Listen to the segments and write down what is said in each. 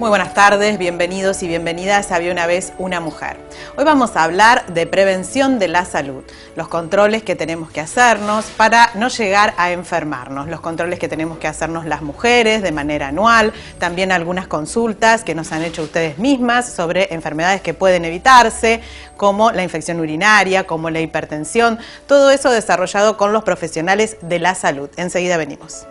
Muy buenas tardes, bienvenidos y bienvenidas a Había una vez una mujer. Hoy vamos a hablar de prevención de la salud, los controles que tenemos que hacernos para no llegar a enfermarnos, los controles que tenemos que hacernos las mujeres de manera anual, también algunas consultas que nos han hecho ustedes mismas sobre enfermedades que pueden evitarse, como la infección urinaria, como la hipertensión, todo eso desarrollado con los profesionales de la salud. Enseguida venimos.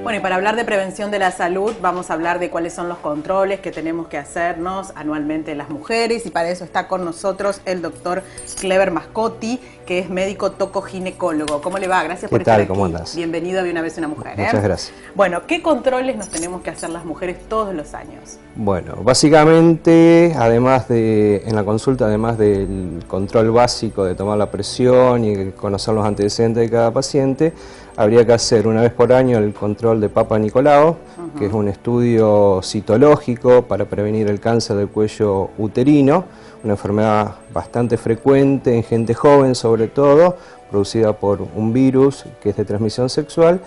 Bueno, y para hablar de prevención de la salud, vamos a hablar de cuáles son los controles que tenemos que hacernos anualmente las mujeres, y para eso está con nosotros el doctor Clever Mascotti, que es médico tocoginecólogo. ¿Cómo le va? Gracias por estar aquí. ¿Cómo andas? Bienvenido a Había una vez una mujer. Muchas gracias. Bueno, ¿qué controles nos tenemos que hacer las mujeres todos los años? Bueno, básicamente, además de, en la consulta, además del control básico de tomar la presión y conocer los antecedentes de cada paciente, habría que hacer una vez por año el control de Papa Nicolau, que es un estudio citológico para prevenir el cáncer del cuello uterino, una enfermedad bastante frecuente en gente joven sobre todo, producida por un virus que es de transmisión sexual,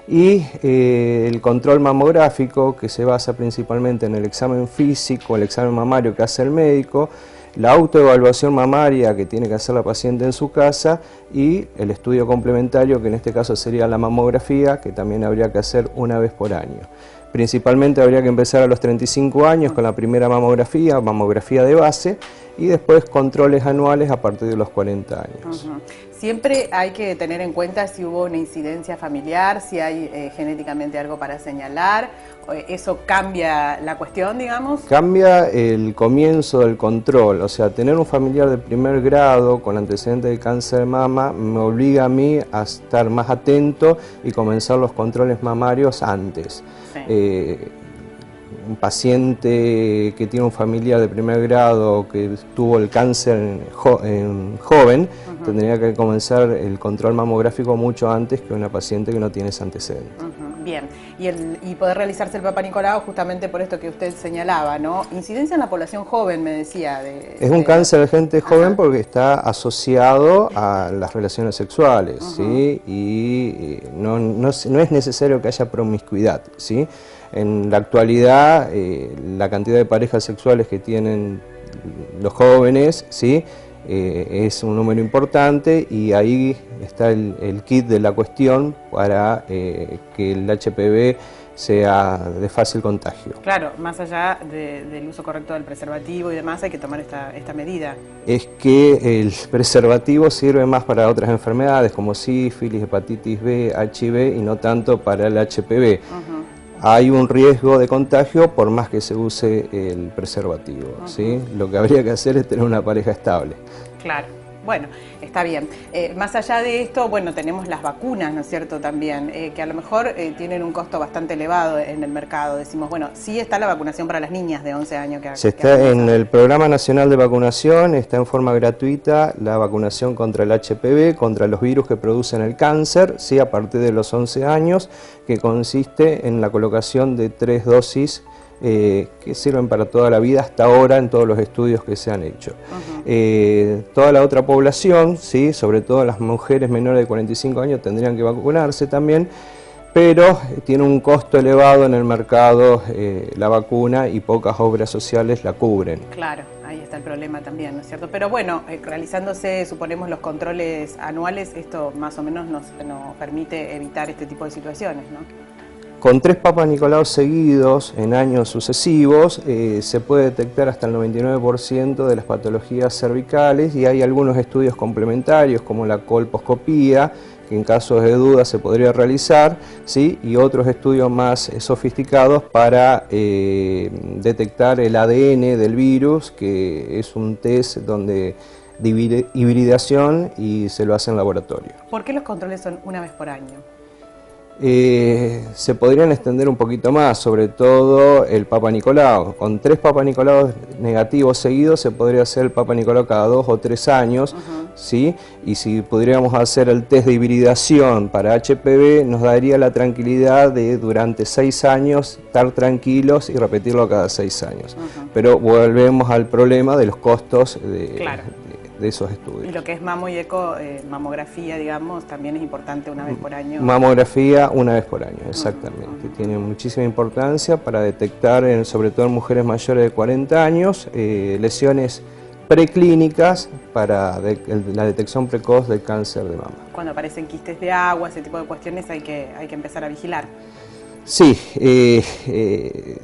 y el control mamográfico, que se basa principalmente en el examen físico, el examen mamario que hace el médico, la autoevaluación mamaria que tiene que hacer la paciente en su casa y el estudio complementario, que en este caso sería la mamografía, que también habría que hacer una vez por año. Principalmente habría que empezar a los 35 años con la primera mamografía de base, y después controles anuales a partir de los 40 años. Siempre hay que tener en cuenta si hubo una incidencia familiar, si hay genéticamente algo para señalar. ¿Eso cambia la cuestión, digamos? Cambia el comienzo del control, o sea, tener un familiar de primer grado con antecedentes de cáncer de mama me obliga a mí a estar más atento y comenzar los controles mamarios antes. Sí. Un paciente que tiene un familiar de primer grado que tuvo el cáncer en joven, tendría que comenzar el control mamográfico mucho antes que una paciente que no tiene ese antecedente. Bien, y poder realizarse el Papa Nicolau justamente por esto que usted señalaba, ¿no? Incidencia en la población joven, me decía. Es un cáncer de gente joven porque está asociado a las relaciones sexuales, ¿sí? Y no es necesario que haya promiscuidad, ¿sí? En la actualidad, la cantidad de parejas sexuales que tienen los jóvenes, ¿sí? Es un número importante, y ahí está el kit de la cuestión para que el HPV sea de fácil contagio. Claro, más allá del uso correcto del preservativo y demás, hay que tomar esta medida. Es que el preservativo sirve más para otras enfermedades como sífilis, hepatitis B, HIV, y no tanto para el HPV. Hay un riesgo de contagio por más que se use el preservativo, ¿sí? Lo que habría que hacer es tener una pareja estable. Claro, bueno, está bien. Más allá de esto, bueno, tenemos las vacunas, ¿no es cierto?, también, que a lo mejor tienen un costo bastante elevado en el mercado. Decimos, bueno, sí está la vacunación para las niñas de 11 años. En el Programa Nacional de Vacunación, está en forma gratuita la vacunación contra el HPV, contra los virus que producen el cáncer, ¿sí? A partir de los 11 años, que consiste en la colocación de 3 dosis que sirven para toda la vida hasta ahora en todos los estudios que se han hecho. Toda la otra población, ¿sí? Sobre todo las mujeres menores de 45 años, tendrían que vacunarse también, pero tiene un costo elevado en el mercado la vacuna, y pocas obras sociales la cubren. Claro, ahí está el problema también, ¿no es cierto? Pero bueno, realizándose, suponemos, los controles anuales, esto más o menos nos permite evitar este tipo de situaciones, ¿no? Con 3 Papa Nicolau seguidos en años sucesivos se puede detectar hasta el 99% de las patologías cervicales, y hay algunos estudios complementarios como la colposcopía, que en casos de duda se podría realizar, ¿sí? Y otros estudios más sofisticados para detectar el ADN del virus, que es un test donde de hibridación y se lo hace en laboratorio. ¿Por qué los controles son una vez por año? Se podrían extender un poquito más, sobre todo el Papa Nicolau. Con 3 Papa Nicolau negativos seguidos se podría hacer el Papa Nicolau cada 2 o 3 años, ¿sí? Y si pudiéramos hacer el test de hibridación para HPV, nos daría la tranquilidad de durante 6 años estar tranquilos y repetirlo cada 6 años. Pero volvemos al problema de los costos de esos Y estudios. lo que es mamo y eco, mamografía, digamos, también es importante una vez por año. Mamografía una vez por año, exactamente. Tiene muchísima importancia para detectar, sobre todo en mujeres mayores de 40 años, lesiones preclínicas para la detección precoz del cáncer de mama. Cuando aparecen quistes de agua, ese tipo de cuestiones hay que empezar a vigilar. Sí,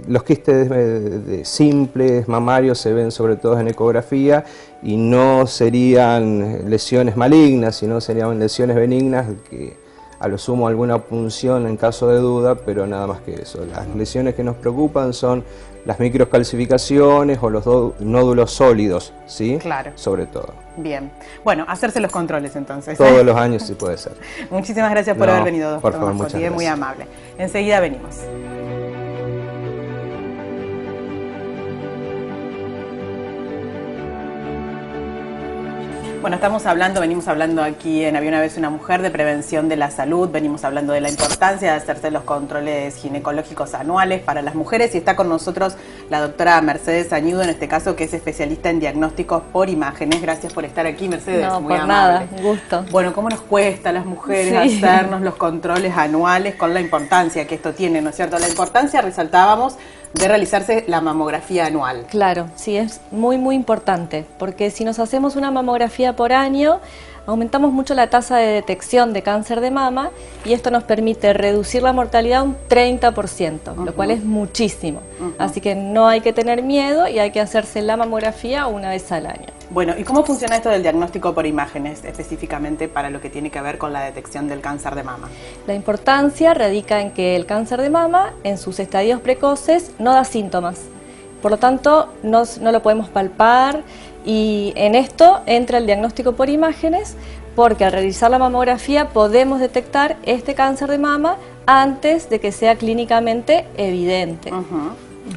los quistes simples, mamarios, se ven sobre todo en ecografía y no serían lesiones malignas, sino serían lesiones benignas que a lo sumo alguna punción en caso de duda, pero nada más que eso. Las lesiones que nos preocupan son las microcalcificaciones o los nódulos sólidos, ¿sí? Claro. Sobre todo. Bien. Bueno, hacerse los controles entonces. Todos los años sí puede ser. Muchísimas gracias por No, haber venido, doctor por favor, Mascotti, muchas muy gracias. amable. Enseguida venimos. Bueno, venimos hablando aquí en Había una vez una mujer de prevención de la salud, venimos hablando de la importancia de hacerse los controles ginecológicos anuales para las mujeres y está con nosotros la doctora Mercedes Añudo, en este caso, que es especialista en diagnósticos por imágenes. Gracias por estar aquí, Mercedes. No, muy por amable. nada, un gusto. Bueno, ¿cómo nos cuesta a las mujeres Sí. hacernos los controles anuales con la importancia que esto tiene, ¿no es cierto? La importancia, resaltábamos, de realizarse la mamografía anual. Claro, sí, es muy, muy importante, porque si nos hacemos una mamografía por año, aumentamos mucho la tasa de detección de cáncer de mama y esto nos permite reducir la mortalidad un 30%, lo cual es muchísimo. Así que no hay que tener miedo y hay que hacerse la mamografía una vez al año. Bueno, ¿y cómo funciona esto del diagnóstico por imágenes, específicamente para lo que tiene que ver con la detección del cáncer de mama? La importancia radica en que el cáncer de mama, en sus estadios precoces, no da síntomas. Por lo tanto, no lo podemos palpar y en esto entra el diagnóstico por imágenes porque al realizar la mamografía podemos detectar este cáncer de mama antes de que sea clínicamente evidente.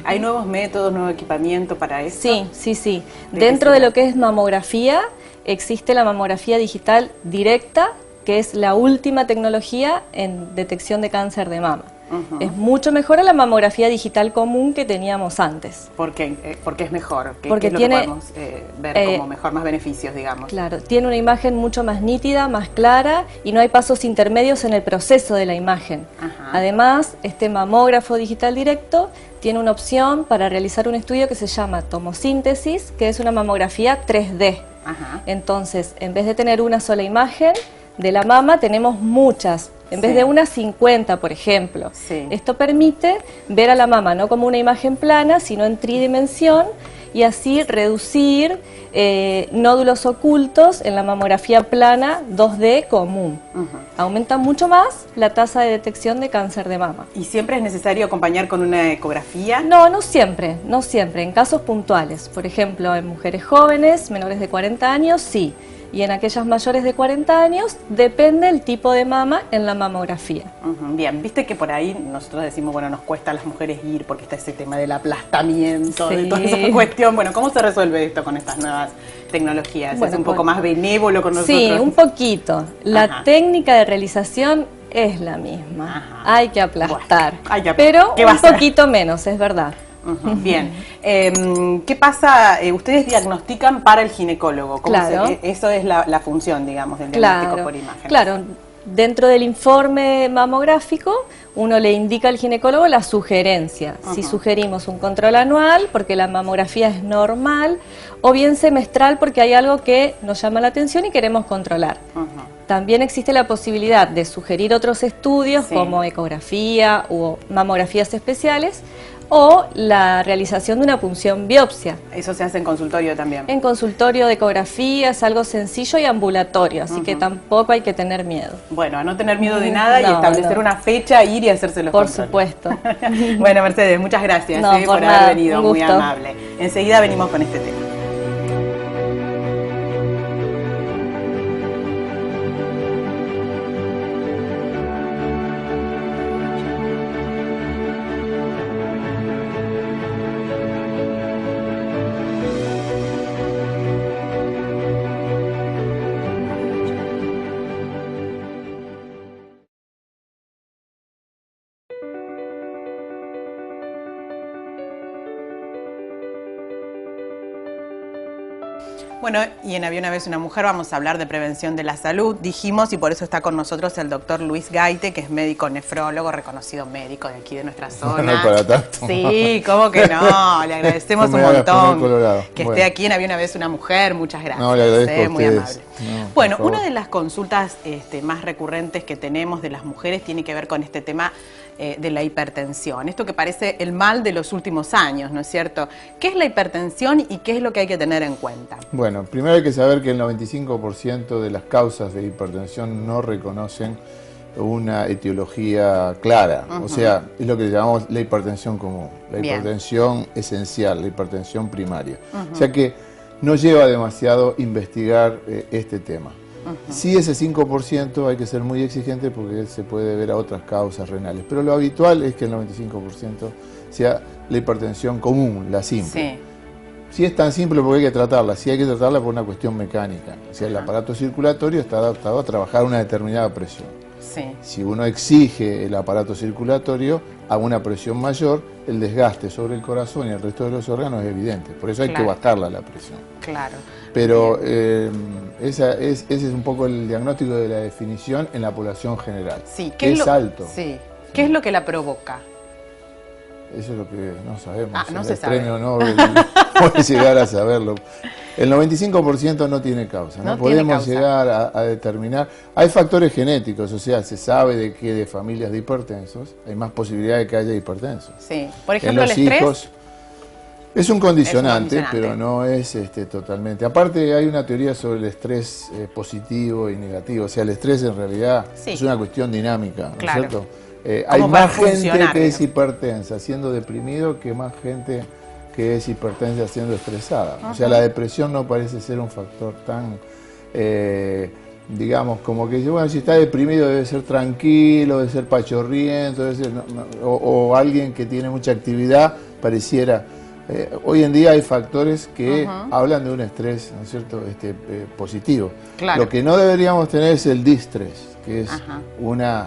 ¿Hay nuevos métodos, nuevo equipamiento para eso? Sí. ¿De Dentro qué de será? lo que es mamografía, existe la mamografía digital directa, que es la última tecnología en detección de cáncer de mama. Es mucho mejor a la mamografía digital común que teníamos antes. ¿Por qué? Porque es mejor. Porque ¿Qué es lo tiene, que podemos ver como mejor, más beneficios, digamos? Claro, tiene una imagen mucho más nítida, más clara y no hay pasos intermedios en el proceso de la imagen. Además, este mamógrafo digital directo tiene una opción para realizar un estudio que se llama tomosíntesis, que es una mamografía 3D. Entonces, en vez de tener una sola imagen de la mama, tenemos muchas. En vez de unas 50, por ejemplo. Esto permite ver a la mama no como una imagen plana, sino en tridimensión y así reducir nódulos ocultos en la mamografía plana 2D común. Aumenta mucho más la tasa de detección de cáncer de mama. ¿Y siempre es necesario acompañar con una ecografía? No siempre, en casos puntuales. Por ejemplo, en mujeres jóvenes, menores de 40 años, sí. Y en aquellas mayores de 40 años depende el tipo de mama en la mamografía. Bien, viste que por ahí nosotros decimos, bueno, nos cuesta a las mujeres ir porque está ese tema del aplastamiento, de toda esa cuestión. Bueno, ¿cómo se resuelve esto con estas nuevas tecnologías? Bueno, ¿Es un poco más benévolo con nosotros? Sí, un poquito. La técnica de realización es la misma. Hay que aplastar, pero un poquito menos, es verdad. Bien. ¿Qué pasa? Ustedes diagnostican para el ginecólogo. Eso es la función, digamos, del diagnóstico por imágenes. Claro. Dentro del informe mamográfico, uno le indica al ginecólogo la sugerencia. Si sugerimos un control anual, porque la mamografía es normal, o bien semestral, porque hay algo que nos llama la atención y queremos controlar. También existe la posibilidad de sugerir otros estudios, como ecografía o mamografías especiales, o la realización de una punción biopsia. ¿Eso se hace en consultorio también? En consultorio de ecografía es algo sencillo y ambulatorio, así que tampoco hay que tener miedo. Bueno, a no tener miedo de nada y establecer una fecha, ir y hacerse los controles. Por supuesto. Bueno, Mercedes, muchas gracias por haber venido, muy amable. Enseguida venimos con este tema. Bueno, y en Había una vez una mujer vamos a hablar de prevención de la salud, dijimos, y por eso está con nosotros el doctor Luis Gaite, que es médico nefrólogo, reconocido médico de aquí de nuestra zona. No es para tanto. Sí, ¿cómo que no? Le agradecemos No un me hagas montón poner colorado. que Bueno. esté aquí en Había una vez una mujer. Muchas gracias. No, le agradezco a muy ustedes. amable. No, por Bueno, favor. una de las consultas más recurrentes que tenemos de las mujeres tiene que ver con este tema de la hipertensión. Esto que parece el mal de los últimos años, ¿no es cierto? ¿Qué es la hipertensión y qué es lo que hay que tener en cuenta? Bueno, primero hay que saber que el 95% de las causas de hipertensión no reconocen una etiología clara. O sea, es lo que llamamos la hipertensión común, la Bien. hipertensión esencial, la hipertensión primaria. O sea que no lleva demasiado investigar este tema. Sí, ese 5% hay que ser muy exigente porque se puede ver a otras causas renales, pero lo habitual es que el 95% sea la hipertensión común, la simple. Sí. Si es tan simple porque hay que tratarla, sí hay que tratarla por una cuestión mecánica. O sea, el aparato circulatorio está adaptado a trabajar a una determinada presión. Sí. Si uno exige el aparato circulatorio a una presión mayor, el desgaste sobre el corazón y el resto de los órganos es evidente. Por eso hay Claro. que bajarla la presión. Claro. Pero ese es un poco el diagnóstico de la definición en la población general. Sí. Es alto. Sí. ¿Qué es lo que la provoca? Eso es lo que no sabemos. Ah, no el se sabe. premio Nobel puede llegar a saberlo. El 95% no tiene causa. No, No tiene podemos causa. llegar a determinar. Hay factores genéticos, o sea, se sabe de que de familias de hipertensos hay más posibilidad de que haya hipertensos. Sí. Por En ejemplo, el los estrés. hijos es un condicionante, condicionante. pero no es totalmente. Aparte hay una teoría sobre el estrés positivo y negativo. O sea, el estrés en realidad Sí. es una cuestión dinámica, ¿no es Claro. cierto? Hay ¿Cómo va a más gente funcionar, que es digamos? hipertensa siendo deprimido que más gente que es hipertensa siendo estresada. O sea, la depresión no parece ser un factor tan, digamos, como que bueno, si está deprimido debe ser tranquilo, debe ser pachorriento, debe ser, o alguien que tiene mucha actividad pareciera. Hoy en día hay factores que hablan de un estrés, ¿no es cierto?, positivo. Claro. Lo que no deberíamos tener es el distrés, que es una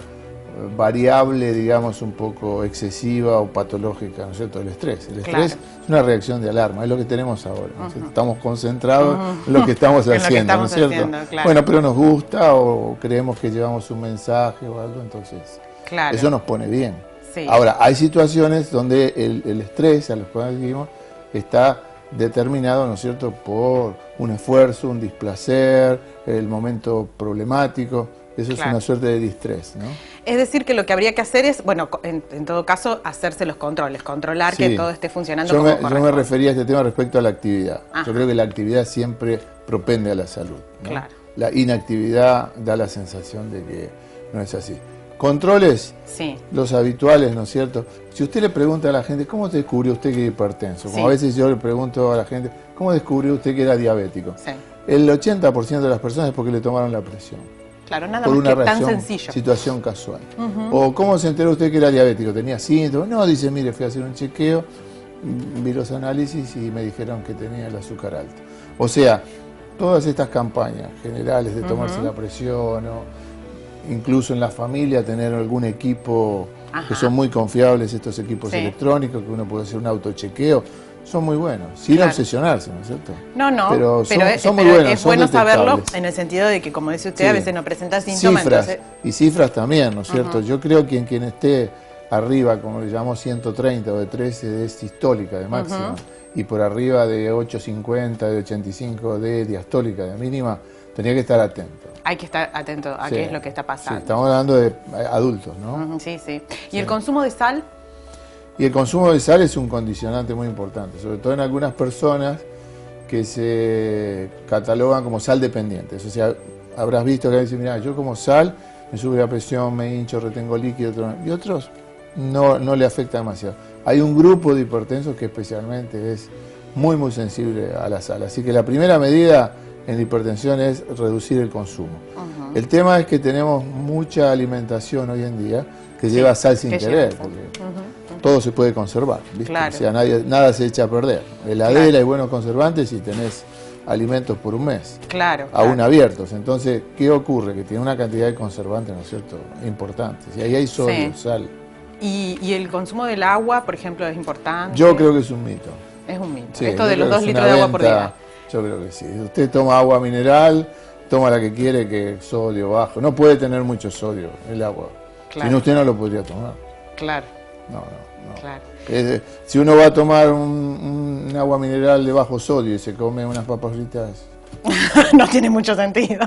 variable, digamos, un poco excesiva o patológica, ¿no es cierto?, del estrés. El estrés es una reacción de alarma, es lo que tenemos ahora, ¿no es cierto? Estamos concentrados en lo que estamos En lo que haciendo, estamos ¿no es cierto? haciendo, claro. Bueno, pero nos gusta o creemos que llevamos un mensaje o algo, entonces Claro. eso nos pone bien. Sí. Ahora, hay situaciones donde el estrés, a los cuales dijimos, está determinado, ¿no es cierto?, por un esfuerzo, un displacer, el momento problemático. Eso Claro. es una suerte de distrés, ¿no? Es decir, que lo que habría que hacer es, bueno, en todo caso, hacerse los controles, controlar que Sí. todo esté funcionando Yo como me corresponde. refería a este tema respecto a la actividad. Ajá. Yo creo que la actividad siempre propende a la salud, ¿no? Claro. La inactividad da la sensación de que no es así. Controles, Sí. los habituales, ¿no es cierto? Si usted le pregunta a la gente, ¿cómo descubrió usted que era hipertenso? Como Sí. a veces yo le pregunto a la gente, ¿cómo descubrió usted que era diabético? Sí. El 80% de las personas es porque le tomaron la presión. Claro, nada Por más una que tan reacción, sencillo. situación casual. O ¿cómo se enteró usted que era diabético? ¿Tenía síntomas? No, dice, mire, fui a hacer un chequeo, vi los análisis y me dijeron que tenía el azúcar alto. O sea, todas estas campañas generales de tomarse la presión o incluso en la familia tener algún equipo que son muy confiables, estos equipos Sí. electrónicos, que uno puede hacer un autochequeo, son muy buenos, sin Claro. obsesionarse, ¿no es cierto? No, Pero son, son muy pero buenos, es son bueno saberlo detectables. en el sentido de que, como dice usted, Sí. a veces no presenta síntomas. Cifras, Entonces, y cifras también, ¿no es cierto? Yo creo que en quien esté arriba, como le llamamos 130 o de 13 de sistólica de máxima, y por arriba de 850, de 85 de diastólica de mínima, tenía que estar atento. hay que estar atento a Sí. qué es lo que está Sí, pasando. estamos hablando de adultos, ¿no? Ujú, sí, sí. ¿Y el consumo de sal? Y el consumo de sal es un condicionante muy importante, sobre todo en algunas personas que se catalogan como sal dependientes. O sea, habrás visto que dicen, mira, yo como sal, me sube la presión, me hincho, retengo líquido, y otros no le afecta demasiado. Hay un grupo de hipertensos que especialmente es muy, muy sensible a la sal. Así que la primera medida en la hipertensión es reducir el consumo. El tema es que tenemos mucha alimentación hoy en día que lleva sal sin que querer, lleva sal. porque todo se puede conservar, ¿viste? Claro. O sea, nada se echa a perder. Heladera y buenos conservantes y tenés alimentos por un mes, Claro. aún abiertos. Entonces, ¿qué ocurre? Que tiene una cantidad de conservantes, ¿no es cierto?, importantes. Y ahí hay sodio, Sí. sal. ¿Y el consumo del agua, por ejemplo, es importante? Yo creo que es un mito. Es un mito. Sí, Esto yo de los creo 2 que es litros una de agua por venta. día. Yo creo que sí. Usted toma agua mineral, toma la que quiere, que sodio bajo. No puede tener mucho sodio el agua. Claro. Si no, usted no lo podría tomar. Claro. No. Claro. Si uno va a tomar un agua mineral de bajo sodio y se come unas papas fritas, No tiene mucho sentido.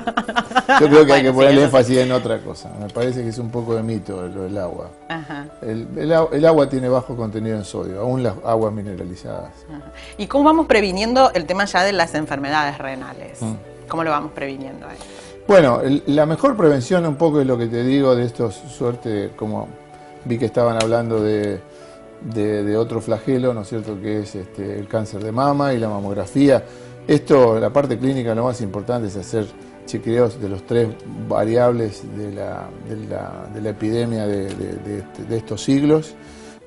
yo creo que hay que Bueno, poner sí, eso énfasis en otra cosa. Me parece que es un poco de mito lo del agua. Ajá. El agua tiene bajo contenido en sodio, aún las aguas mineralizadas. Ajá. ¿Y cómo vamos previniendo el tema ya de las enfermedades renales? ¿Cómo lo vamos previniendo ahí? Bueno, la mejor prevención un poco es lo que te digo de estos suerte, como vi que estaban hablando de otro flagelo, ¿no es cierto?, que es el cáncer de mama y la mamografía. Esto, la parte clínica, lo más importante es hacer chequeos de los 3 variables de la epidemia de estos siglos,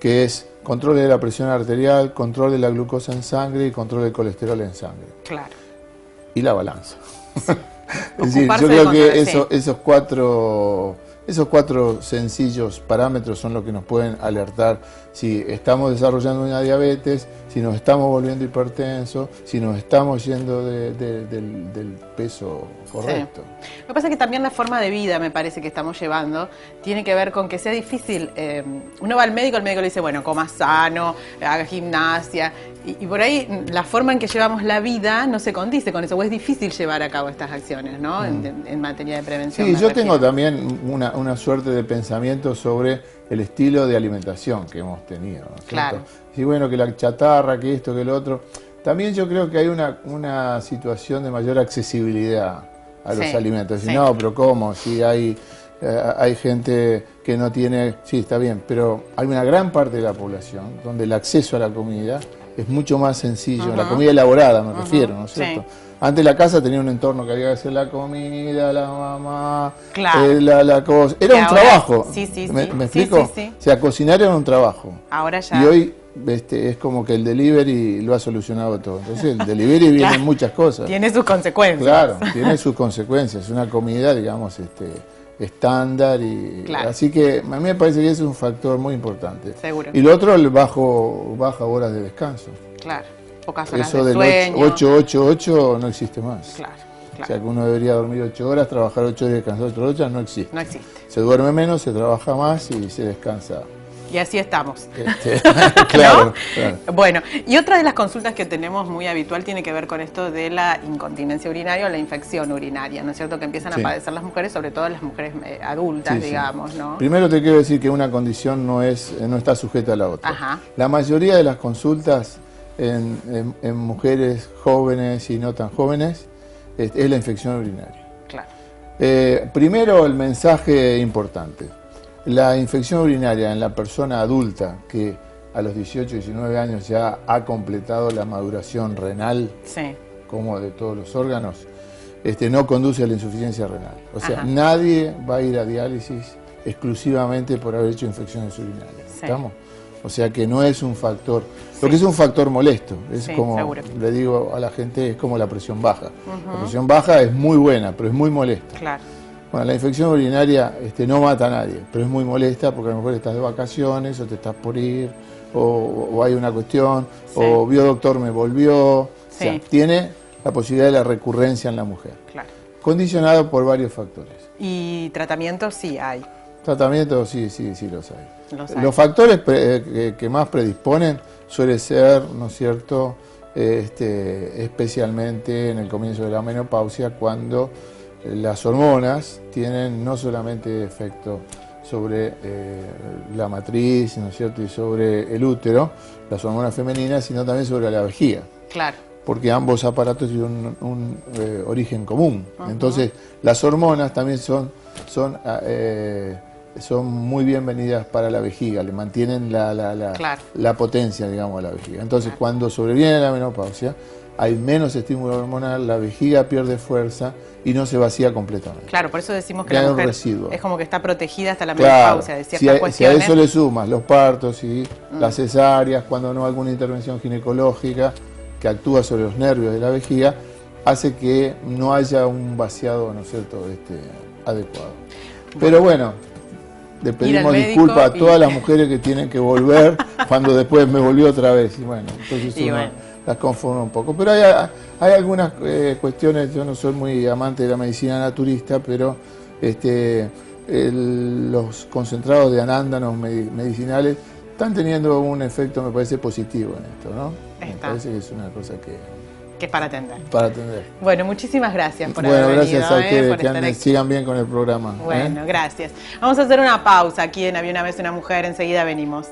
que es control de la presión arterial, control de la glucosa en sangre y control del colesterol en sangre. Claro. Y la balanza. Sí. Es decir, Ocuparse yo de creo que controlar, esos cuatro sencillos parámetros son los que nos pueden alertar si estamos desarrollando una diabetes, si nos estamos volviendo hipertensos, si nos estamos yendo del peso correcto. Sí. Lo que pasa es que también la forma de vida, me parece, que estamos llevando tiene que ver con que sea difícil. Uno va al médico, el médico le dice, bueno, coma sano, haga gimnasia, y por ahí la forma en que llevamos la vida no se condice con eso, o es difícil llevar a cabo estas acciones, ¿no? En materia de prevención. Sí, yo tengo también una suerte de pensamiento sobre el estilo de alimentación que hemos tenido, ¿no es cierto? Claro. Y bueno, que la chatarra, que esto, que lo otro. También yo creo que hay una situación de mayor accesibilidad a los alimentos. Sí. No, pero ¿cómo? Si hay gente que no tiene... Sí, está bien, pero hay una gran parte de la población donde el acceso a la comida es mucho más sencillo. La comida elaborada, me refiero, ¿no es cierto? Sí. Antes la casa tenía un entorno que había que hacer la comida, la mamá, Claro. la cosa. Era un ahora, trabajo. Sí. ¿Me Sí, explico? sí. O sea, cocinar era un trabajo. Ahora ya. Y hoy es como que el delivery lo ha solucionado todo. Entonces el delivery viene en muchas cosas. Tiene sus consecuencias. Claro, tiene sus consecuencias. Una comida, digamos, estándar. Claro. Así que a mí me parece que ese es un factor muy importante. Seguro. Y lo otro, el baja horas de descanso. Claro. Pocas horas Eso de del sueño. 8 no existe más. Claro. O sea que uno debería dormir 8 horas, trabajar 8 horas y descansar 8 horas, no existe. No existe. Se duerme menos, se trabaja más y se descansa. Y así estamos. Claro, ¿No? claro. Bueno, y otra de las consultas que tenemos muy habitual tiene que ver con esto de la incontinencia urinaria o la infección urinaria, ¿no es cierto? Que empiezan a padecer las mujeres, sobre todo las mujeres adultas, Sí, digamos, ¿no? Primero te quiero decir que una condición no está sujeta a la otra. Ajá. La mayoría de las consultas en mujeres jóvenes y no tan jóvenes es la infección urinaria. Claro. Primero, el mensaje importante. La infección urinaria en la persona adulta que a los 18, 19 años ya ha completado la maduración renal, Sí. como de todos los órganos, no conduce a la insuficiencia renal. O sea, Ajá. nadie va a ir a diálisis exclusivamente por haber hecho infecciones urinarias. Sí. ¿Estamos? O sea que no es un factor, lo que es un factor molesto, es Sí, como, seguro. le digo a la gente, es como la presión baja. La presión baja es muy buena, pero es muy molesta. Claro. Bueno, la infección urinaria no mata a nadie, pero es muy molesta porque a lo mejor estás de vacaciones o te estás por ir, o hay una cuestión, Sí. o vio doctor, me volvió. Sí. O sea, tiene la posibilidad de la recurrencia en la mujer, Claro. condicionado por varios factores. Y tratamientos sí hay. Tratamientos sí los hay. Los hay. Los factores que más predisponen suele ser, ¿no es cierto?, especialmente en el comienzo de la menopausia, cuando las hormonas tienen no solamente efecto sobre la matriz, ¿no es cierto?, y sobre el útero, las hormonas femeninas, sino también sobre la vejiga. Claro. Porque ambos aparatos tienen un origen común. Entonces, las hormonas también son muy bienvenidas para la vejiga, le mantienen Claro. la potencia, digamos, a la vejiga. Entonces, cuando sobreviene la menopausia, hay menos estímulo hormonal, la vejiga pierde fuerza y no se vacía completamente. Claro, por eso decimos que Queda la un mujer residuo. es como que está protegida hasta la Claro, menopausia de ciertas si a cuestiones. eso le sumas los partos y las cesáreas, cuando no hay alguna intervención ginecológica que actúa sobre los nervios de la vejiga, hace que no haya un vaciado, ¿no es cierto?, adecuado. Pero bueno, le pedimos disculpas a todas las mujeres que tienen que volver cuando después me volvió otra vez. Y bueno, entonces uno las conforma un poco. Pero hay algunas cuestiones, yo no soy muy amante de la medicina naturista, pero los concentrados de anándanos medicinales están teniendo un efecto, me parece, positivo en esto, ¿no? Me parece que es una cosa que es para atender. Para atender. Bueno, muchísimas gracias por haber venido. Bueno, gracias a ustedes, que sigan bien con el programa. Bueno, gracias. Vamos a hacer una pausa aquí en Había una vez una mujer, enseguida venimos.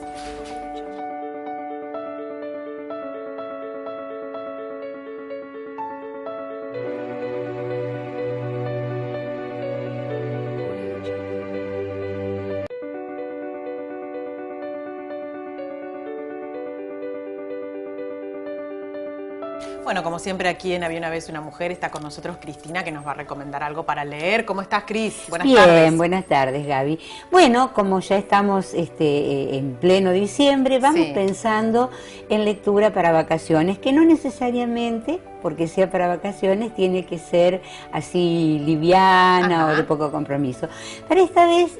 Bueno, como siempre aquí en Había una vez una mujer está con nosotros Cristina, que nos va a recomendar algo para leer. ¿Cómo estás, Cris? Buenas tardes. Bien, buenas tardes, Gaby. Bueno, como ya estamos en pleno diciembre, vamos pensando en lectura para vacaciones, que no necesariamente, porque sea para vacaciones, tiene que ser así liviana o de poco compromiso. Para esta vez,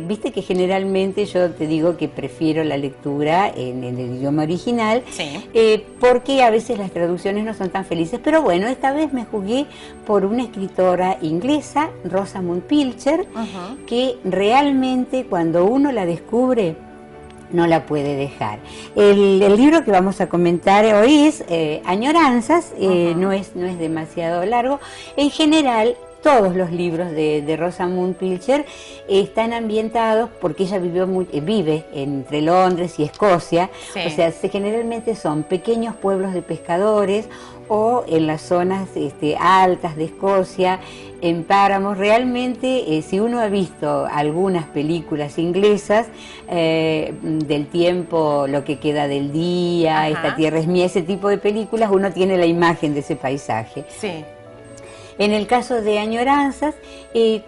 viste que generalmente yo te digo que prefiero la lectura en el idioma original, porque a veces las traducciones no son tan felices, pero bueno, esta vez me jugué por una escritora inglesa, Rosamund Pilcher, que realmente cuando uno la descubre, no la puede dejar. El libro que vamos a comentar hoy es Añoranzas, no es demasiado largo. En general, todos los libros de Rosamund Pilcher están ambientados, porque ella vive entre Londres y Escocia, o sea, generalmente son pequeños pueblos de pescadores o en las zonas altas de Escocia, en páramos. Realmente, si uno ha visto algunas películas inglesas del tiempo, Lo que queda del día, Esta tierra es mía, ese tipo de películas, uno tiene la imagen de ese paisaje. Sí. En el caso de Añoranzas,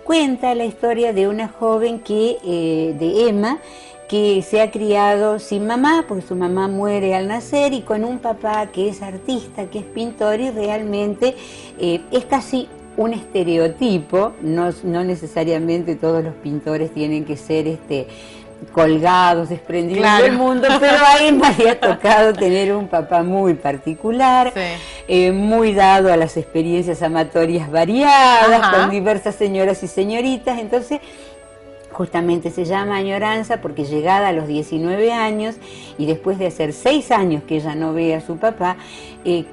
cuenta la historia de una joven de Emma, que se ha criado sin mamá, porque su mamá muere al nacer, y con un papá que es artista, que es pintor, y realmente es casi un estereotipo. No necesariamente todos los pintores tienen que ser colgados, desprendidos del mundo, pero a Emma le ha tocado tener un papá muy particular, muy dado a las experiencias amatorias variadas, con diversas señoras y señoritas. Entonces, justamente se llama Añoranza porque, llegada a los 19 años y después de hacer 6 años que ella no ve a su papá,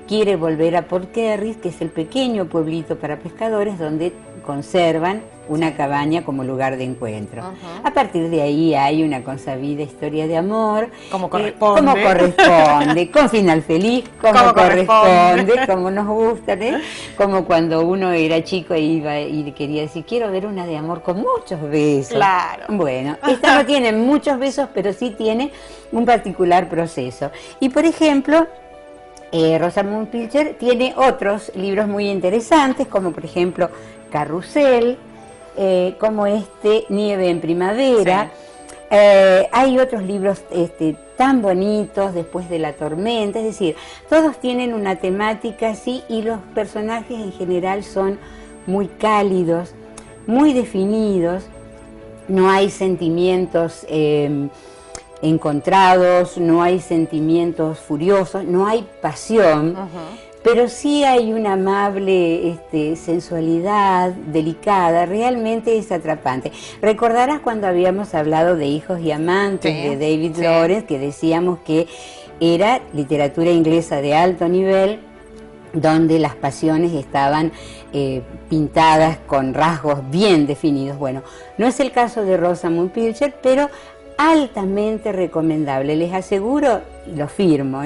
quiere volver a Portkerris, que es el pequeño pueblito para pescadores donde conservan una cabaña como lugar de encuentro. A partir de ahí hay una consabida historia de amor, como corresponde, con final feliz, como corresponde, como nos gusta, como cuando uno era chico e iba y quería decir, quiero ver una de amor con muchos besos. Claro. Bueno, esta no tiene muchos besos, pero sí tiene un particular proceso. Y por ejemplo, Rosamund Pilcher tiene otros libros muy interesantes, como por ejemplo Carrusel, como Nieve en primavera. Hay otros libros tan bonitos, Después de la tormenta, es decir, todos tienen una temática así, y los personajes en general son muy cálidos, muy definidos, no hay sentimientos encontrados, no hay sentimientos furiosos, no hay pasión, pero sí hay una amable sensualidad delicada, realmente es atrapante. Recordarás cuando habíamos hablado de Hijos y Amantes, de David Lawrence, que decíamos que era literatura inglesa de alto nivel, donde las pasiones estaban pintadas con rasgos bien definidos. Bueno, no es el caso de Rosamund Pilcher, pero altamente recomendable, les aseguro, y lo firmo,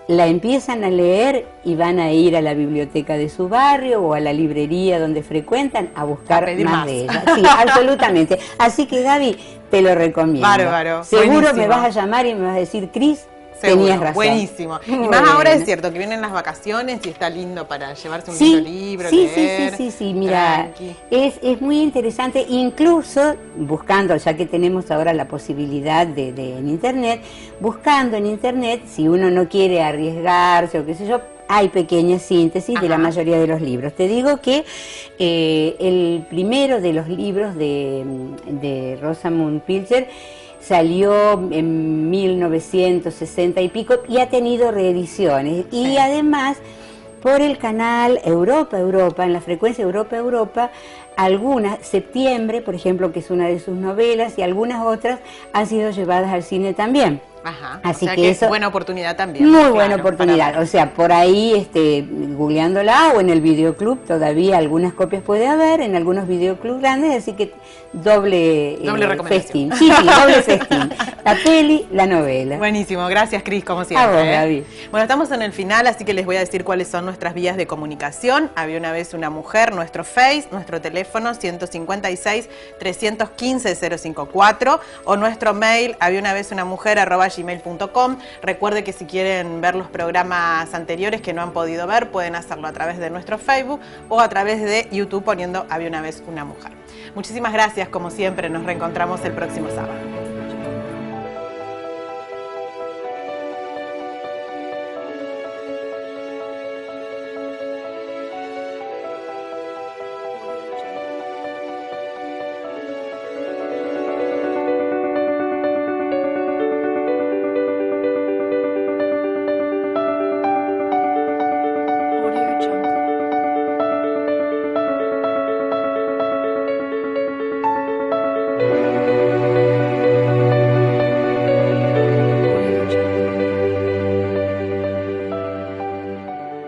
la empiezan a leer y van a ir a la biblioteca de su barrio o a la librería donde frecuentan a buscar más de ella. Sí, absolutamente. Así que, Gaby, te lo recomiendo. Bárbaro. Seguro buenísimo. Me vas a llamar y me vas a decir, Cris, tenías razón. Buenísimo. Y más Bueno. ahora es cierto que vienen las vacaciones y está lindo para llevarse un Sí, lindo libro, sí, leer. sí, mira, tranqui. es muy interesante, incluso buscando, ya que tenemos ahora la posibilidad en internet, buscando en internet, si uno no quiere arriesgarse o qué sé yo, hay pequeñas síntesis de la mayoría de los libros. Te digo que el primero de los libros de Rosamund Pilcher salió en 1960 y pico y ha tenido reediciones. Sí. Y además, por el canal Europa, en la frecuencia Europa, algunas, Septiembre, por ejemplo, que es una de sus novelas, y algunas otras han sido llevadas al cine también. Ajá. Así o sea que es eso, buena oportunidad también. muy claro, buena para oportunidad. ver. O sea, por ahí, googleándola o en el videoclub, todavía algunas copias puede haber, en algunos videoclubs grandes, así que doble recomendación. festín. Sí, doble festín. La peli, la novela. Buenísimo, gracias Cris, como siempre. A vos, Gaby. Bueno, estamos en el final, así que les voy a decir cuáles son nuestras vías de comunicación. Había una vez una mujer, nuestro Face, nuestro teléfono 156-315-054 o nuestro mail habiaunavezunamujer@gmail.com. Recuerde que si quieren ver los programas anteriores que no han podido ver, pueden hacerlo a través de nuestro Facebook o a través de YouTube poniendo Había una vez una mujer. Muchísimas gracias, como siempre, nos reencontramos el próximo sábado.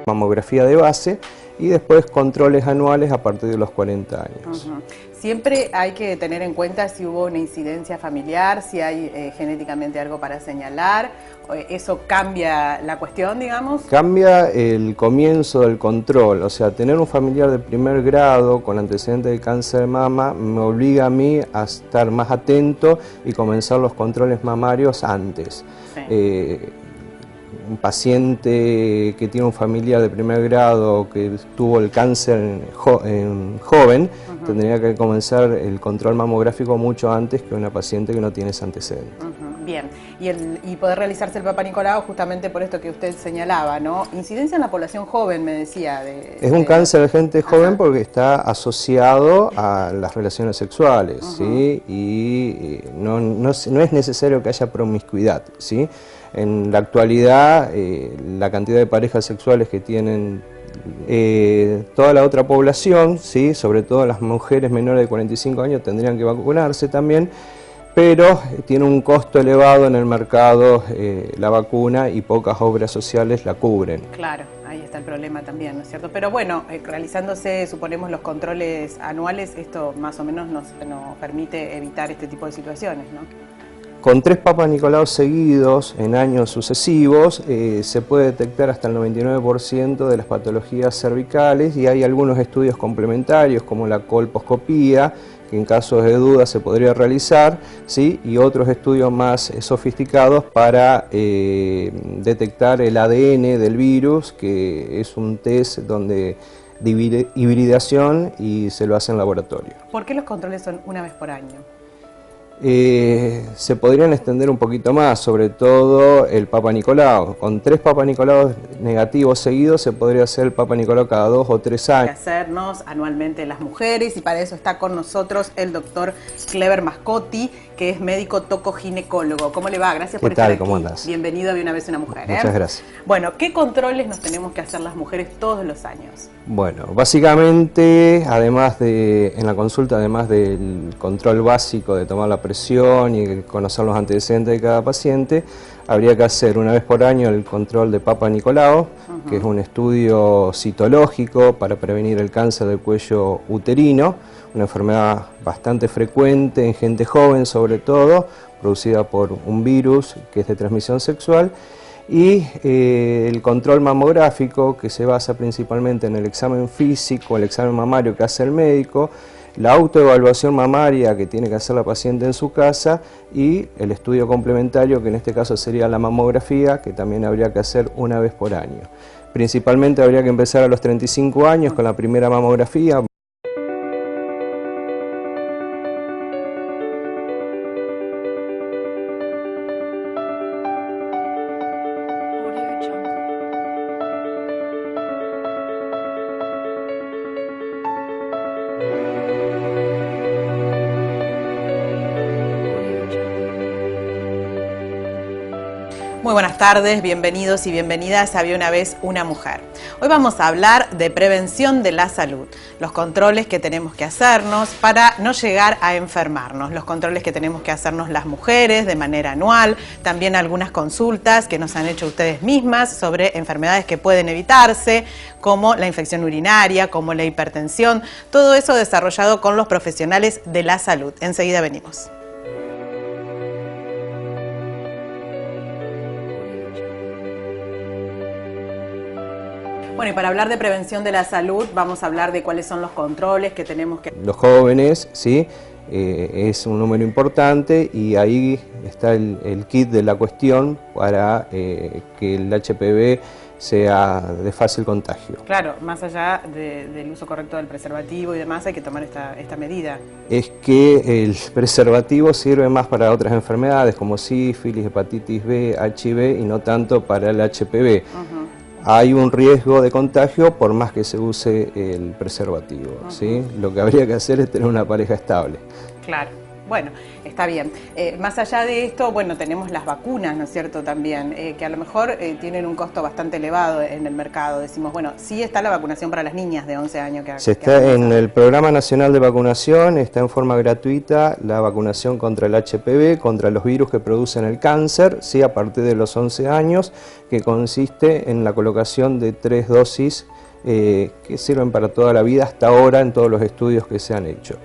Mamografía de base y después controles anuales a partir de los 40 años. Siempre hay que tener en cuenta si hubo una incidencia familiar, si hay genéticamente algo para señalar. ¿Eso cambia la cuestión, digamos? Cambia el comienzo del control, o sea, tener un familiar de primer grado con antecedentes de cáncer de mama me obliga a mí a estar más atento y comenzar los controles mamarios antes. Sí. Un paciente que tiene un familiar de primer grado que tuvo el cáncer en joven, tendría que comenzar el control mamográfico mucho antes que una paciente que no tiene ese antecedente. Bien, y poder realizarse el Papa Nicolau justamente por esto que usted señalaba, ¿no? Incidencia en la población joven, me decía. Es un cáncer de gente joven porque está asociado a las relaciones sexuales, ¿sí? Y no es necesario que haya promiscuidad, ¿sí? En la actualidad, la cantidad de parejas sexuales que tienen toda la otra población, ¿sí? Sobre todo las mujeres menores de 45 años tendrían que vacunarse también, pero tiene un costo elevado en el mercado la vacuna y pocas obras sociales la cubren. Claro, ahí está el problema también, ¿no es cierto? Pero bueno, realizándose, suponemos, los controles anuales, esto más o menos nos permite evitar este tipo de situaciones, ¿no? Con 3 Papa Nicolau seguidos en años sucesivos se puede detectar hasta el 99% de las patologías cervicales y hay algunos estudios complementarios como la colposcopía, que en casos de duda se podría realizar, ¿sí? Y otros estudios más sofisticados para detectar el ADN del virus, que es un test donde de hibridación y se lo hace en laboratorio. ¿Por qué los controles son una vez por año? Se podrían extender un poquito más, sobre todo el Papa Nicolau. Con 3 Papa Nicolau negativos seguidos se podría hacer el Papa Nicolau cada 2 o 3 años. Hay que hacernos anualmente las mujeres y para eso está con nosotros el doctor Clever Mascotti, que es médico tocoginecólogo. ¿Cómo le va? Gracias por estar aquí. ¿Cómo andás? Bienvenido a Había una vez una mujer. Muchas gracias. Bueno, ¿qué controles nos tenemos que hacer las mujeres todos los años? Bueno, básicamente, además en la consulta, además del control básico de tomar la presión y conocer los antecedentes de cada paciente, habría que hacer una vez por año el control de Papa Nicolau, que es un estudio citológico para prevenir el cáncer del cuello uterino, una enfermedad bastante frecuente en gente joven sobre todo, producida por un virus que es de transmisión sexual, y el control mamográfico, que se basa principalmente en el examen físico, el examen mamario que hace el médico, la autoevaluación mamaria que tiene que hacer la paciente en su casa y el estudio complementario, que en este caso sería la mamografía, que también habría que hacer una vez por año. Principalmente habría que empezar a los 35 años con la primera mamografía. Muy buenas tardes, bienvenidos y bienvenidas a Había una vez una mujer. Hoy vamos a hablar de prevención de la salud, los controles que tenemos que hacernos para no llegar a enfermarnos, los controles que tenemos que hacernos las mujeres de manera anual, también algunas consultas que nos han hecho ustedes mismas sobre enfermedades que pueden evitarse, como la infección urinaria, como la hipertensión, todo eso desarrollado con los profesionales de la salud. Enseguida venimos. Bueno, y para hablar de prevención de la salud, vamos a hablar de cuáles son los controles que tenemos que... Los jóvenes, ¿sí? Es un número importante y ahí está el kit de la cuestión para que el HPV sea de fácil contagio. Claro, más allá del uso correcto del preservativo y demás, hay que tomar esta medida. Es que el preservativo sirve más para otras enfermedades como sífilis, hepatitis B, HIV y no tanto para el HPV. Hay un riesgo de contagio por más que se use el preservativo, ¿sí? Lo que habría que hacer es tener una pareja estable. Claro, bueno, está bien. Más allá de esto, bueno, tenemos las vacunas, ¿no es cierto?, también, que a lo mejor tienen un costo bastante elevado en el mercado. Decimos, bueno, sí está la vacunación para las niñas de 11 años. Se está en el Programa Nacional de Vacunación, está en forma gratuita la vacunación contra el HPV, contra los virus que producen el cáncer, ¿sí? A partir de los 11 años, que consiste en la colocación de 3 dosis que sirven para toda la vida hasta ahora en todos los estudios que se han hecho.